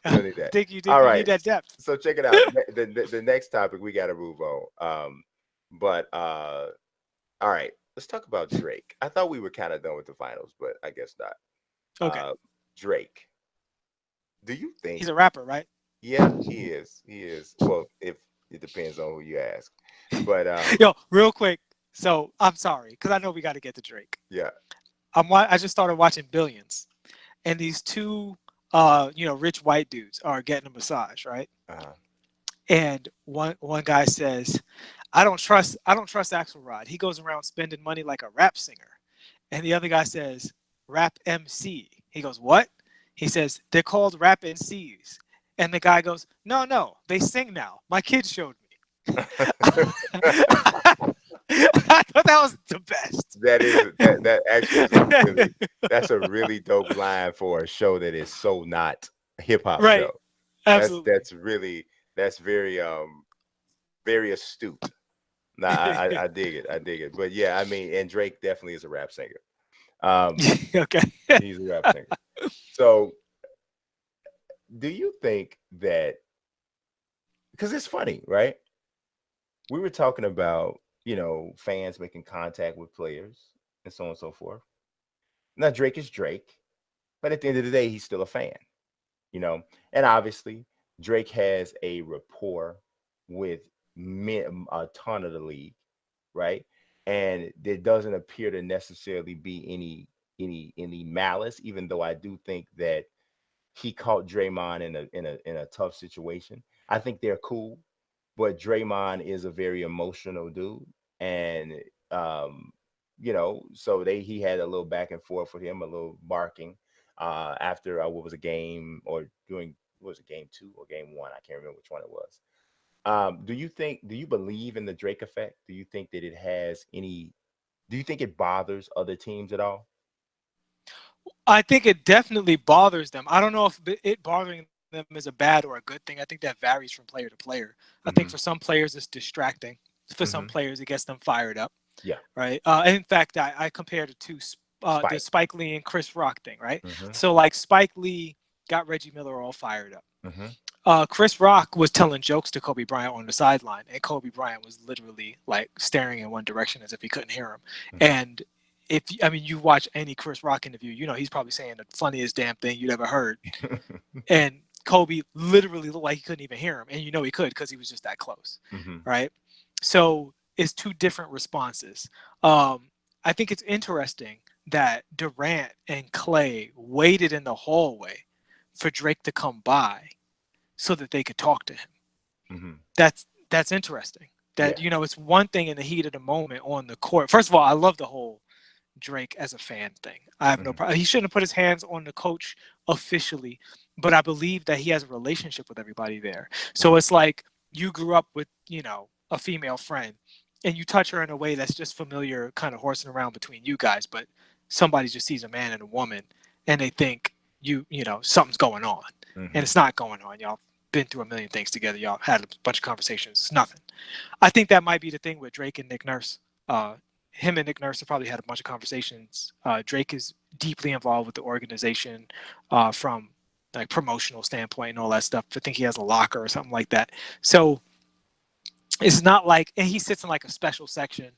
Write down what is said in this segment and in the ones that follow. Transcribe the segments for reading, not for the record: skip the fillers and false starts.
We don't need I that. think you All you need right. that depth. So check it out. The next topic we got to move on. But all right. Let's talk about Drake. I thought we were kind of done with the finals, but I guess not. Okay. Drake. Do you He's think? a rapper, right? Yeah, he is. He is. Well, if it depends on who you ask. But Yo, real quick. So I'm sorry, because I know we got to get to Drake. yeah. I just started watching Billions, and these two, rich white dudes are getting a massage, right? Uh-huh. And one guy says, I don't trust Axelrod. He goes around spending money like a rap singer. And the other guy says, rap MC. He goes, what? He says, they're called rap MCs. And the guy goes, no, no, they sing now. My kids showed me. I thought that was the best. That actually is a really that's a really dope line for a show that is so not a hip hop Right. show. Absolutely. That's really that's very astute. Nah, I dig it. I dig it. But yeah, I mean, and Drake definitely is a rap singer. Um, Okay. he's a rap singer. So do you think that because it's funny, right? We were talking about, fans making contact with players and so on and so forth. Now Drake is Drake, but at the end of the day, he's still a fan, you know. And obviously, Drake has a rapport with a ton of the league, right? And there doesn't appear to necessarily be any malice, even though I do think that he caught Draymond in a tough situation. I think they're cool, but Draymond is a very emotional dude, and um, so he had a little back and forth with him, a little barking after what was a game or during what was it, game two or game one? I can't remember which one it was. Do you believe in the Drake effect? Do you think that it has any? Do you think it bothers other teams at all? I think it definitely bothers them. I don't know if it bothering them is a bad or a good thing. I think that varies from player to player. I think for some Hmm. players it's distracting. For some Hmm. players it gets them fired up, Yeah, right? And in fact, I compared it to the Spike. Spike Lee and Chris Rock thing, right? Hmm. So like Spike Lee got Reggie Miller all fired up. Hmm. Chris Rock was telling jokes to Kobe Bryant on the sideline, and Kobe Bryant was literally like staring in one direction as if he couldn't hear him. Hmm. And if I mean you watch any Chris Rock interview, he's probably saying the funniest damn thing you'd ever heard. And Kobe literally looked like he couldn't even hear him, and he could because he was just that close, Hmm. right? So it's two different responses. Um, I think it's interesting that Durant and Clay waited in the hallway for Drake to come by so that they could talk to him. Hmm. That's interesting. That Yeah. it's one thing in the heat of the moment on the court. First of all, I love the whole Drake as a fan thing. I have no Hmm. problem. He shouldn't have put his hands on the coach officially, but I believe that he has a relationship with everybody there. So Hmm. it's like you grew up with, a female friend and you touch her in a way that's just familiar, kind of horsing around between you guys, but somebody just sees a man and a woman and they think something's going on. And Hmm. it's not going on. Y'all been through a million things together. Y'all had a bunch of conversations. It's nothing. I think that might be the thing with Drake and Nick Nurse. Him and Nick Nurse have probably had a bunch of conversations. Drake is deeply involved with the organization from like promotional standpoint and all that stuff. I think he has a locker or something like that. So it's not like, and he sits in like a special section.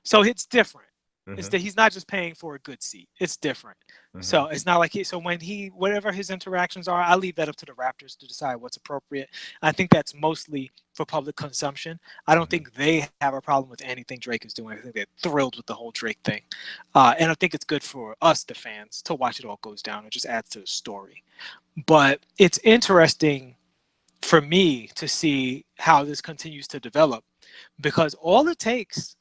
So it's different. It's Hmm. that he's not just paying for a good seat. It's different. Hmm. So it's not like so when whatever his interactions are, I leave that up to the Raptors to decide what's appropriate. I think that's mostly for public consumption. I don't Hmm. think they have a problem with anything Drake is doing. I think they're thrilled with the whole Drake thing. And I think it's good for us, the fans, to watch it all goes down. It just adds to the story. But it's interesting for me to see how this continues to develop because all it takes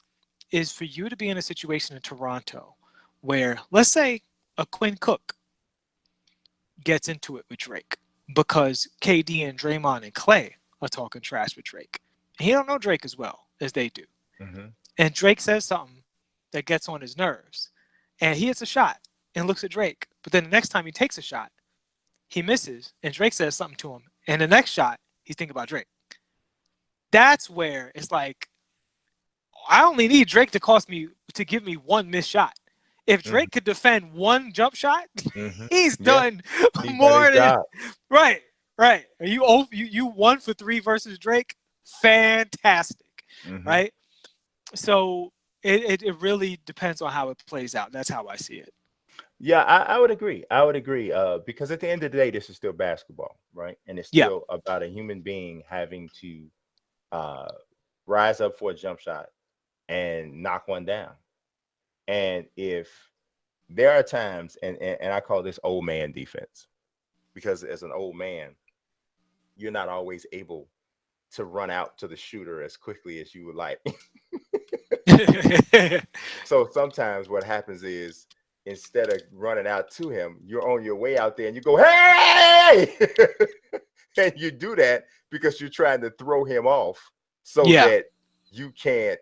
is for you to be in a situation in Toronto where, let's say, a Quinn Cook gets into it with Drake because KD and Draymond and Clay are talking trash with Drake. He don't know Drake as well as they do. Hmm. And Drake says something that gets on his nerves. And he hits a shot and looks at Drake. But then the next time he takes a shot, he misses and Drake says something to him. And the next shot, he's thinking about Drake. That's where it's like, I only need Drake to give me one missed shot. If Hmm. Drake could defend one jump shot, Hmm. he's Yeah, done he's done his more than job. right. Right. You 1 for 3 versus Drake? Fantastic. Mm-hmm. Right? So it really depends on how it plays out. That's how I see it. Yeah, I would agree. I would agree. Because at the end of the day, this is still basketball, right? And it's Yeah. still about a human being having to uh, rise up for a jump shot and knock one down. And if there are times, and I call this old man defense, because as an old man, you're not always able to run out to the shooter as quickly as you would like. So sometimes what happens is instead of running out to him, you're on your way out there and you go, hey! And you do that because you're trying to throw him off so Yeah. that you can't,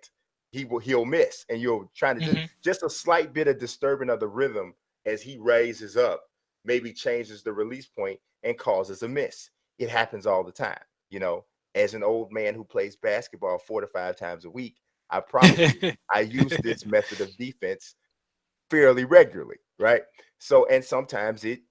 he'll miss. And you're trying to Hmm. just a slight bit of disturbing of the rhythm as he raises up, maybe changes the release point and causes a miss. It happens all the time. You know, as an old man who plays basketball 4 to 5 times a week, I promise you, I use this method of defense fairly regularly, right? So, and sometimes it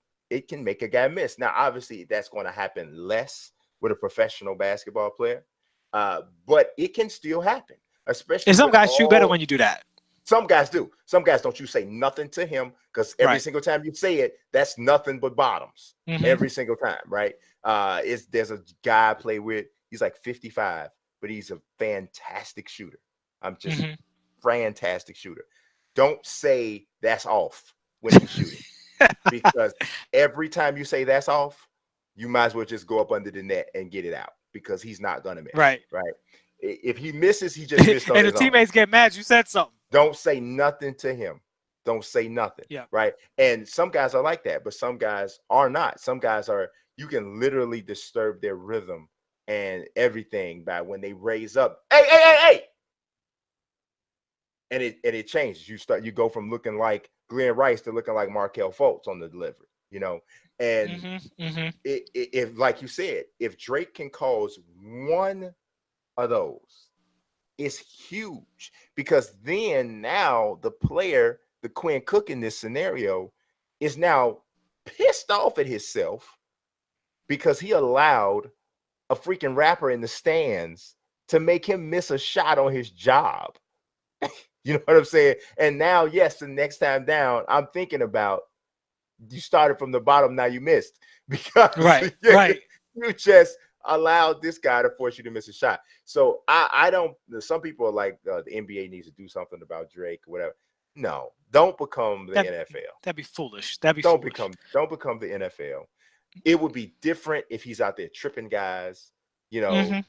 can make a guy miss. Now, obviously, that's going to happen less with a professional basketball player, but it can still happen, especially And some with guys shoot better all. when you do that. Some guys do. Some guys don't. You say nothing to him because every Right. single time you say it, that's nothing but bottoms Hmm. every single time, right? It's there's a guy I play with. He's like 55, but he's a fantastic shooter. I'm just Hmm. fantastic shooter. Don't say that's off when he's shooting because every time you say that's off, you might as well just go up under the net and get it out because he's not gonna miss, Right. right? If he misses, he just missed on And the his own. teammates get mad you said something. Don't say nothing to him. Don't say nothing, Yeah. right? And some guys are like that, but some guys are not. Some guys are, you can literally disturb their rhythm and everything by when they raise up, hey, hey, hey, hey, and it changes. You go from looking like Glenn Rice to looking like Markel Fultz on the delivery, you know. And Hmm. Hmm. if, like you said, if Drake can cause one of those, is huge because then now the player, the Quinn Cook in this scenario, is now pissed off at himself because he allowed a freaking rapper in the stands to make him miss a shot on his job. You know what I'm saying? And now, yes, the next time down, I'm thinking about you started from the bottom, now you missed because Right. Right. you just allowed this guy to force you to miss a shot. So I don't. Some people are like the NBA needs to do something about Drake or whatever. No, don't become the That NFL. that'd be foolish. That'd be Don't foolish. become don't become the NFL. It would be different if he's out there tripping guys, you know, Hmm.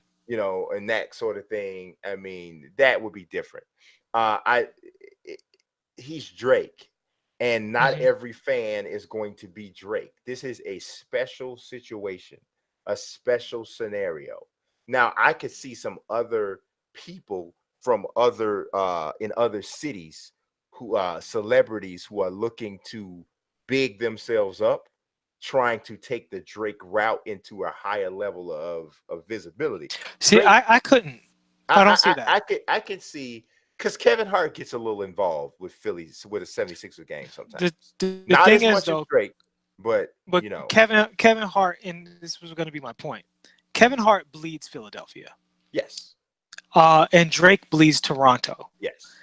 and that sort of thing. I mean, that would be different. I he's Drake, and not Hmm. every fan is going to be Drake. This is a special situation, a special scenario. Now, I could see some other people from other in other cities who celebrities who are looking to big themselves up, trying to take the Drake route into a higher level of visibility. See, Drake, I couldn't. I don't see that. I could see because Kevin Hart gets a little involved with Phillies with a 76er game sometimes. The Not thing as is much though, as Drake, but but Kevin Hart, and this was going to be my point. Kevin Hart bleeds Philadelphia, yes, and Drake bleeds Toronto. yes.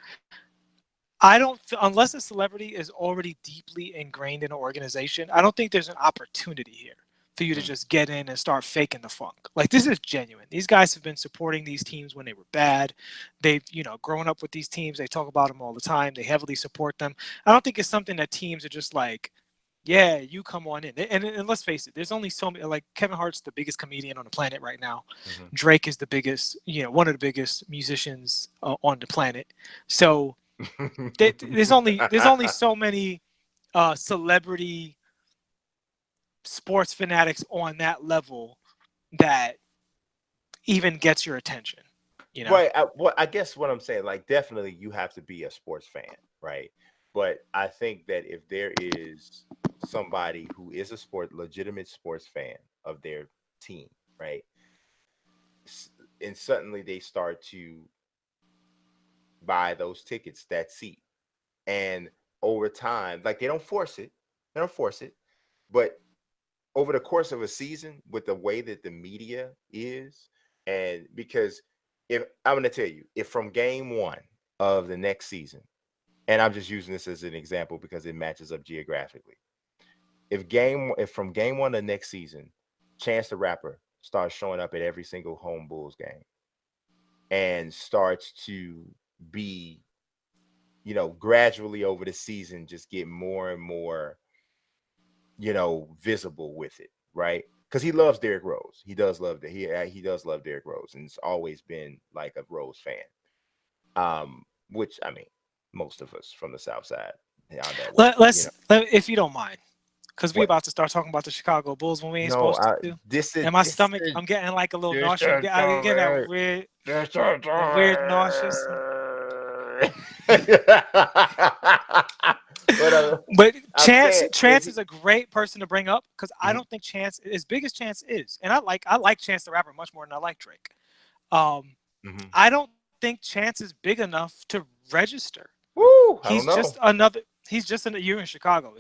I don't, unless a celebrity is already deeply ingrained in an organization, I don't think there's an opportunity here for you to Mm, just get in and start faking the funk. Like this is genuine. These guys have been supporting these teams when they were bad. They've, grown up with these teams. They talk about them all the time. They heavily support them. I don't think it's something that teams are just like, yeah, you come on in. And let's face it, there's only so many. Like Kevin Hart's the biggest comedian on the planet right now. mhm. Drake is the biggest, one of the biggest musicians on the planet. So there's only so many celebrity sports fanatics on that level that even gets your attention. You know. Right. I guess what I'm saying, like, definitely you have to be a sports fan, right? But I think that if there is somebody who is a legitimate sports fan of their team, right? s- And suddenly they start to buy those tickets, that seat. And over time, like they don't force it, but over the course of a season, with the way that the media is, and because if I'm going to tell you, if from game one of the next season, and I'm just using this as an example because it matches up geographically. If from game one of the next season, Chance the Rapper starts showing up at every single home Bulls game and starts to be, gradually over the season, just get more and more, visible with it, right? Because he loves Derrick Rose. He does love that. He does love Derrick Rose, and it's always been like a Rose fan. Which I mean, most of us from the South Side are that way. If you don't mind, because we What? about to start talking about the Chicago Bulls when we ain't No, supposed to. And my this stomach, is I'm getting like a little this nauseous. is I'm getting that weird, this the weird nauseous. but But I'm saying if Chance is a great person to bring up because I he, don't think Chance, as big as Chance is, and I like Chance the Rapper much more than I like Drake. Um, mhm. I don't think Chance is big enough to register. Woo, I He's don't just know. another. He's just you're in Chicago.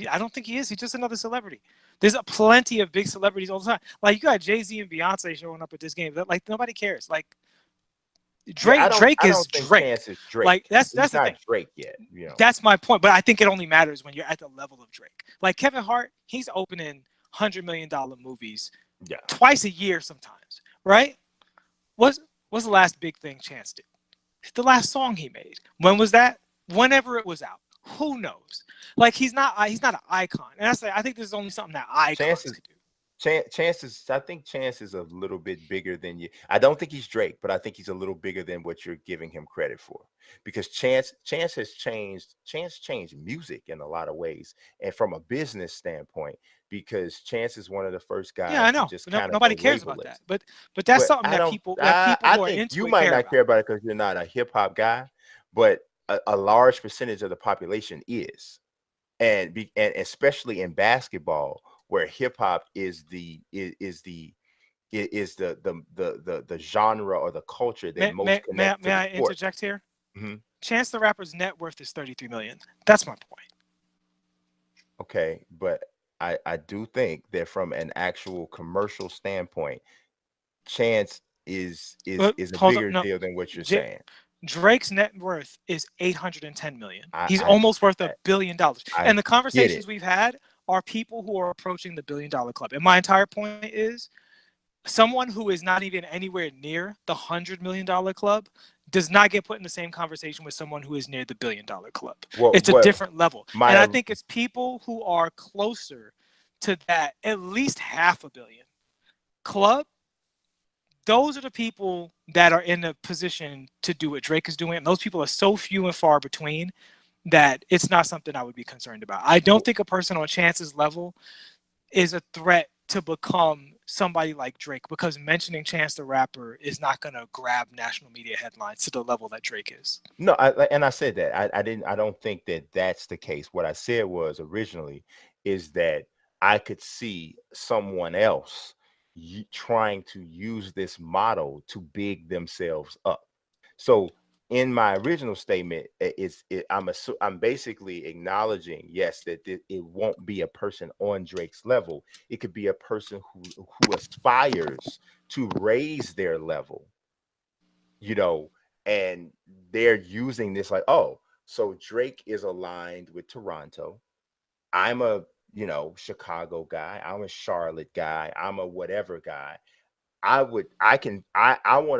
I don't think he is. He's just another celebrity. There's plenty of big celebrities all the time. Like you got Jay-Z and Beyonce showing up at this game. Like nobody cares. Like Yeah, Drake I is don't think Drake. Chance is Like Drake. that's He's the not thing. Drake yet. That's my point. But I think it only matters when you're at the level of Drake. Like Kevin Hart, he's opening $100 million movies Yeah. twice a year sometimes, right? What's the last big thing Chance did? The last song he made. When was that? Whenever it was out. Who knows? Like he's not an icon. And I think this is only something that Chance icons is could do. Chance is. I think Chance is a little bit bigger than you. I don't think he's Drake, but I think he's a little bigger than what you're giving him credit for. Because Chance has changed. Chance changed music in a lot of ways, and from a business standpoint, because Chance is one of the first Yeah, I guys to know. just But kind of nobody go cares about that. labelless. But that's But something I that don't. people I who are think into you it might care not about. care about it because you're not a hip hop guy, but a large percentage of the population is, and especially in basketball, where hip hop is the genre or the culture that most connect May to the I sport. interject here? Hmm. Chance the Rapper's net worth is 33 million. That's my point. Okay, but I do think that from an actual commercial standpoint, Chance is a Hold up, bigger no. deal than what you're J- saying. Drake's net worth is 810 million. I He's I almost worth I, $1 billion. I And the get it. conversations we've had are people who are approaching the $1 billion club. And my entire point is someone who is not even anywhere near the $100 million club does not get put in the same conversation with someone who is near the $1 billion club. What It's a what different level. And I my think it's people who are closer to that at least half a billion club. Those are the people that are in a position to do what Drake is doing. And those people are so few and far between that it's not something I would be concerned about. I don't think a person on Chance's level is a threat to become somebody like Drake because mentioning Chance the Rapper is not going to grab national media headlines to the level that Drake is. No, and I said that I didn't. I don't think that that's the case. What I said was originally is that I could see someone else trying to use this model to big themselves up. So in my original statement, I'm basically acknowledging, yes, that it won't be a person on Drake's level. It could be a person who aspires to raise their level, you know, and they're using this like, oh, so Drake is aligned with Toronto. I'm a, Chicago guy. I'm a Charlotte guy. I'm a whatever guy. I want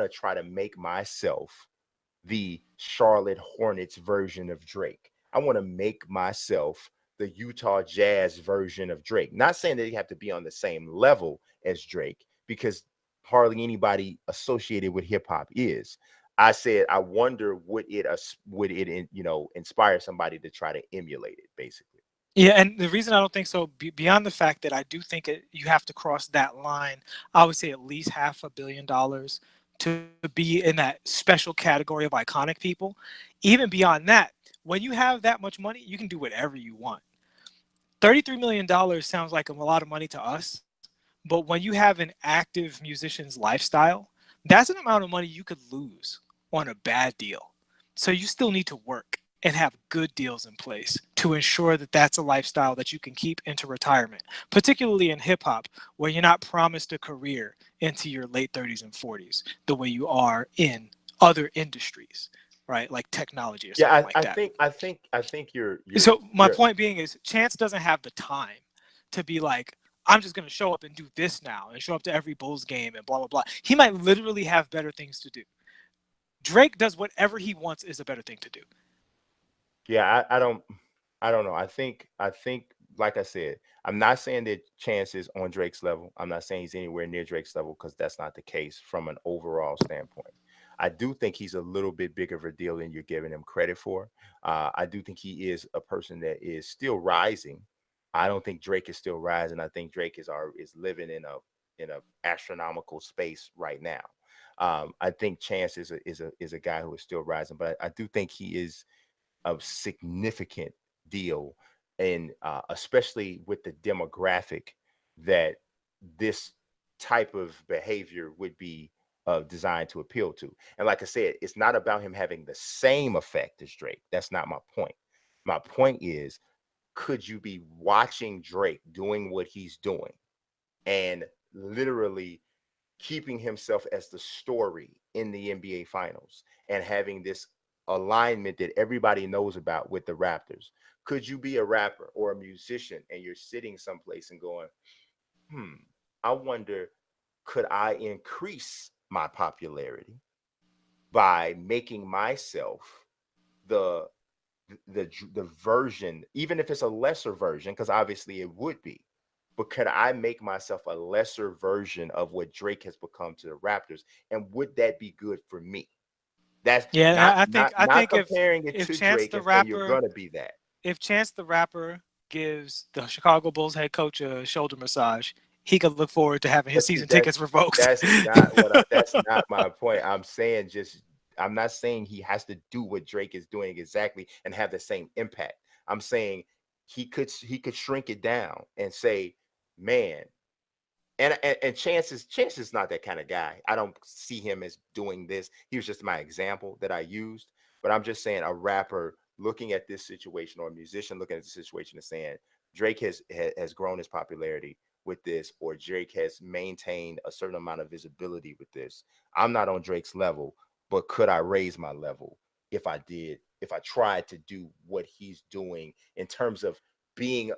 to try to make myself the Charlotte Hornets version of Drake. I want to make myself the Utah Jazz version of Drake. Not saying that you have to be on the same level as Drake, because hardly anybody associated with hip hop is. I said I wonder would it inspire somebody to try to emulate it, basically. Yeah, and the reason I don't think so, beyond the fact that I do think you have to cross that line, I would say at least $500 million to be in that special category of iconic people. Even beyond that, when you have that much money, you can do whatever you want. $33 million sounds like a lot of money to us, but when you have an active musician's lifestyle, that's an amount of money you could lose on a bad deal. So you still need to work. and have good deals in place to ensure that that's a lifestyle that you can keep into retirement, particularly in hip hop, where you're not promised a career into your late 30s and 40s the way you are in other industries, right? Like technology or something Yeah, like that. I think So my you're point being is Chance doesn't have the time to be like, I'm just going to show up and do this now and show up to every Bulls game and blah, blah, blah. He might literally have better things to do. Drake does whatever he wants is a better thing to do. yeah, I don't know. I think like I said, I'm not saying that Chance is on Drake's level. I'm not saying he's anywhere near Drake's level because that's not the case from an overall standpoint. I do think he's a little bit bigger of a deal than you're giving him credit for. I do think he is a person that is still rising. I don't think Drake is still rising. I think Drake is living in a astronomical space right now. I think Chance is a guy who is still rising, but I do think he is a significant deal, and especially with the demographic that this type of behavior would be designed to appeal to. And like I said, it's not about him having the same effect as Drake. That's not my point. My point is, could you be watching Drake doing what he's doing and literally keeping himself as the story in the NBA finals and having this alignment that everybody knows about with the Raptors? Could you be a rapper or a musician and you're sitting someplace and going, I wonder, could I increase my popularity by making myself the the version, even if it's a lesser version, because obviously it would be, but could I make myself a lesser version of what Drake has become to the Raptors? And would that be good for me? That's Yeah, I not think comparing it if to Chance Drake the and saying you're rapper gonna be that. if Chance the rapper gives the Chicago Bulls head coach a shoulder massage, he could look forward to having his But see, season tickets revoked. that's not my point. I'm saying just I'm not saying he has to do what Drake is doing exactly and have the same impact. I'm saying he could shrink it down and say, man, and Chance is not that kind of guy. I don't see him as doing this. He was just my example that I used. But I'm just saying a rapper looking at this situation or a musician looking at the situation and saying Drake has grown his popularity with this, or Drake has maintained a certain amount of visibility with this. I'm not on Drake's level, but could I raise my level if I tried to do what he's doing in terms of being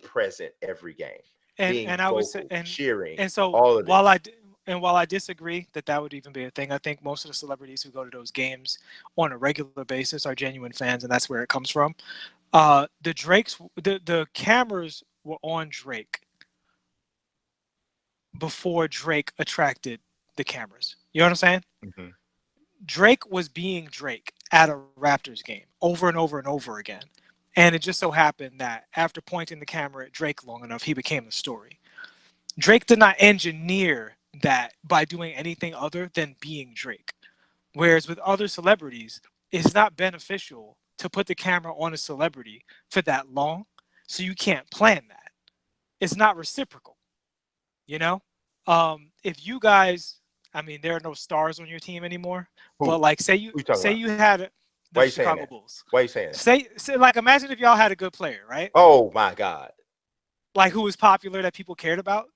present every game, being And I would say vocal, cheering, and so all of this. while I disagree that that would even be a thing, I think most of the celebrities who go to those games on a regular basis are genuine fans, and that's where it comes from. The cameras were on Drake before Drake attracted the cameras. You know what I'm saying? Mhm. Drake was being Drake at a Raptors game over and over and over again. And it just so happened that after pointing the camera at Drake long enough, he became the story. Drake did not engineer that by doing anything other than being Drake. Whereas with other celebrities, it's not beneficial to put the camera on a celebrity for that long, so you can't plan that. It's not reciprocal, you know? If you guys, I mean, there are no stars on your team anymore, but Who? like Who you talking say about? you had the Why are you saying Chicago that? Bulls. Why are you saying that? Say like imagine if y'all had a good player, right? Oh my God. Like who was popular that people cared about.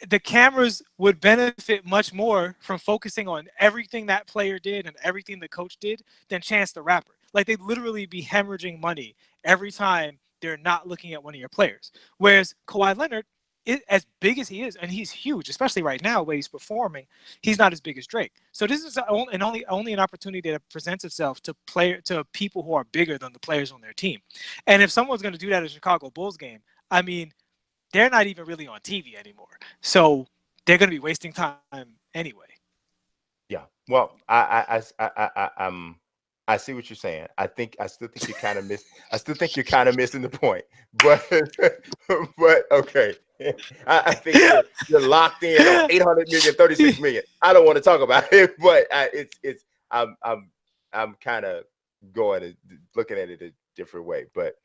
The cameras would benefit much more from focusing on everything that player did and everything the coach did than Chance the Rapper. Like they'd literally be hemorrhaging money every time they're not looking at one of your players. Whereas Kawhi Leonard, as big as he is, and he's huge, especially right now where he's performing, he's not as big as Drake. So this is only an opportunity that presents itself to people who are bigger than the players on their team. And if someone's going to do that at a Chicago Bulls game, I mean, they're not even really on TV anymore. So they're going to be wasting time anyway. Yeah. Well, I see what you're saying. I still think you're kind of I still think you're kind of missing the point. But but okay. I think you're locked in on 800 million, 36 million. I don't want to talk about it, but I'm I'm kind of looking at it a different way. But